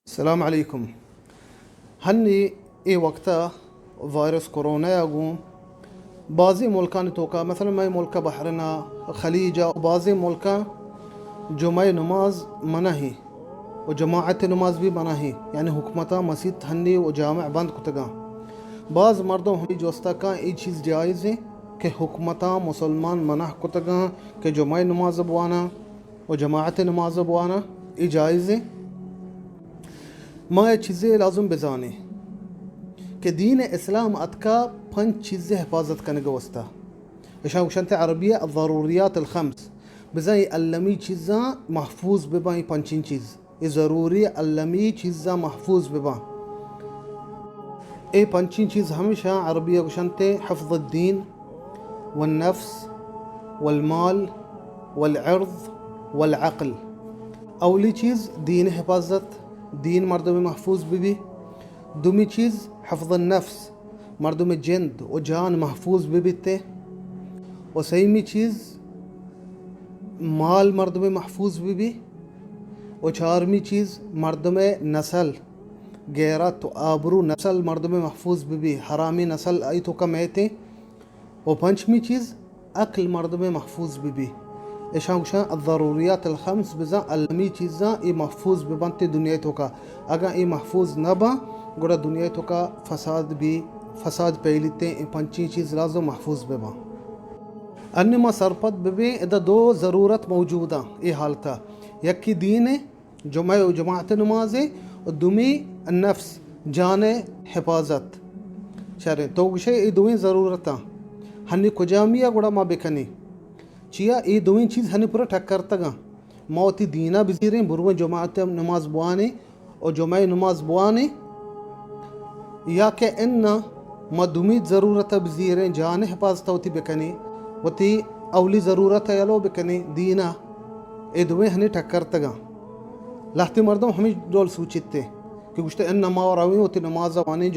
السلام عليكم. هني وقتها فيروس كورونا يقوم بعضی ملکان توکا مثلا میں ملک بحرنا خلیجہ بعضی ملکا جمعہ نماز منع ہی و جماعت نماز بھی منع ہی، یعنی حکومتہ مسجد ہنی و جامع بند کتگا. بعض مردم ہمی جوستا کا یہ چیز جائز ہے کہ حکومتہ مسلمان منع کتگا کہ جمعہ نماز بوانا و جماعت نماز بوانا یہ جائز ہے. ما یہ چیزیں لازم بزانے کہ دین اسلام اتکا پنج چیزیں حفاظت کرنے گوستا عشان وشانت عربیہ الضروریات الخمس بزائی علمی چیزاں محفوظ ببا. یہ پنچین چیز یہ ضروری علمی چیزاں محفوظ ببا. یہ پنچین چیز ہمیشہ عربیہ وشانت حفظ الدین والنفس والمال والعرض والعقل. اولی چیز دین حفاظت، دین مردم محفوظ بھی. دومی چیز حفظ النفس، مردم جند و جان محفوظ بھی تے. و سیمی چیز مال مردم محفوظ بھی. و چارمی چیز مردم نسل غیرت و آبرو نسل مردم محفوظ بھی، حرامی نسل ای تو کم ایتے. و پنچمی چیز عقل مردم محفوظ بھی. اشان الضروریات الخمس بزا علمی چیزاں یہ محفوظ ببنتے دنیا تو کا. اگر یہ محفوظ نہ با گوڑا دنیا تو کا فساد پہلیتے. یہ پنچی چیز لازم محفوظ ببا. انما سرپت ببے ادا دو ضرورت موجودہ یہ حالتا، یکی دین جمعہ و جماعت نماز و دومی النفس جان حفاظت. چارے تو گشے یہ دویں ضرورتاں ہنی کجامیا گوڑا ما بکنی چیا یہ دویں چیز ہنی پورا ٹھک کرتا گا. موتی دینہ بزیریں بروہ جماعت نماز بوانے اور جمعہ نماز بوانے، یا کہ انہ ما دومی ضرورت بزیریں جان حفاظت ہوتی بکنی وتی اولی ضرورت یلو بکنی دینہ. یہ دویں ہنی ٹھک کرتا گا. لاہتی مردم ہمیں دول سوچتے کہ گوشتے انہ ما وراوی ہوتی نماز وانے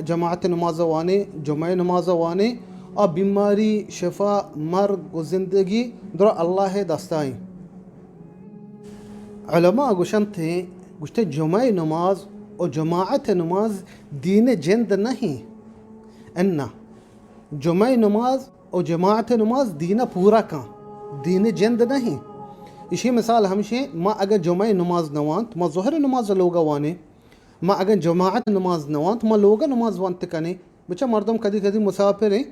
جماعت نماز وانے جمعہ نماز وانے اور بیماری شفا مرگ و زندگی در اللہ دستائیں. علماء گوشتے جمعہ نماز اور جماعت نماز دین جند نہیں. انہ جمعہ نماز اور جماعت نماز دین پورا کا دین جند نہیں. اسی مثال ہمشہ ما اگر جمعہ نماز نوانت ما ظہر نماز لوگا وانے، ما اگر جماعت نماز نوانت ما لوگا نماز وانت کنے. بچہ مردم کدی کدی مسافر ہیں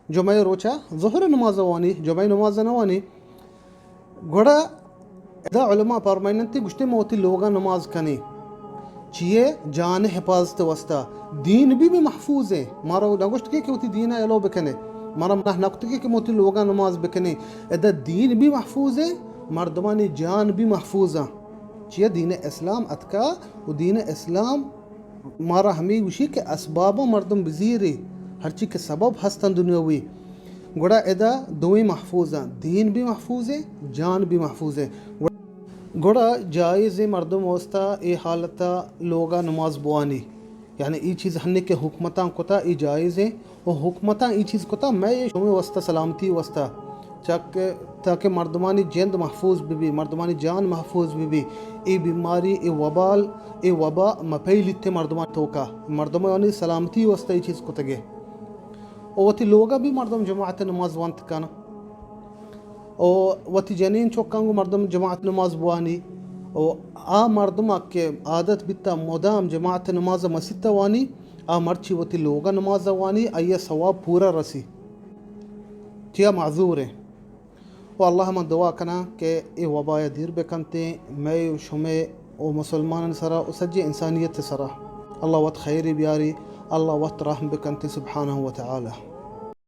جمعہ روچا ظہر نماز وانی جمعہ نماز نوانی گوڑا ادا علماء پرمائننتی گشتے موتی لوگا نماز کنے چیئے جان حفاظت وستا دین بھی محفوظ ہے. مارا نگوشت کے ہوتی دینہ ایلو بکنے، مارا نقط کے موتی لوگا نماز بکنے. ادا دین بھی محفوظ ہے، مردمانی جان بھی محفوظ ہے. چیئے دین اسلام اتکا و دین اسلام مارا ہمیں وشی کہ اسباب مردم بزیری ہر چیز کے سبب ہستن دنیاوی. گوڑا ادا دوئی محفوظ ہیں، دین بھی محفوظ ہے جان بھی محفوظ ہے. گوڑا جائز مردم وستا ای حالتا لوگا نماز بوانی، یعنی ای چیز ہننے کے حکمتاں کتا ای جائز ہے. و حکمتاں ای چیز کتا میں شمی وستا سلامتی وستا تاکہ مردمانی جند محفوظ بھی مردمانی جان محفوظ بھی. ای بیماری ای وبا مپیلیتے مردمان توکا مردمانی سلامتی وستا ای چیز کتا گے. وتی لوگا بھی مردم جماعت نماز وانت کانا وتی جنین چوکانگو مردم جماعت نماز بوانی. آ مردم کے عادت بیتا مدام جماعت نماز مسجد وانی آ مرچی وتی لوگا نماز وانی آیا ثواب پورا رسی تیا معذور ہے. اللہ من دعا کنا کہ ای وبا دیر بکنتے میں شمع و مسلمان سرا و سجی انسانیت سرا اللہ وقت خیری بیاری اللہ وقت رحم بکنتے سبحانہ وتعالی.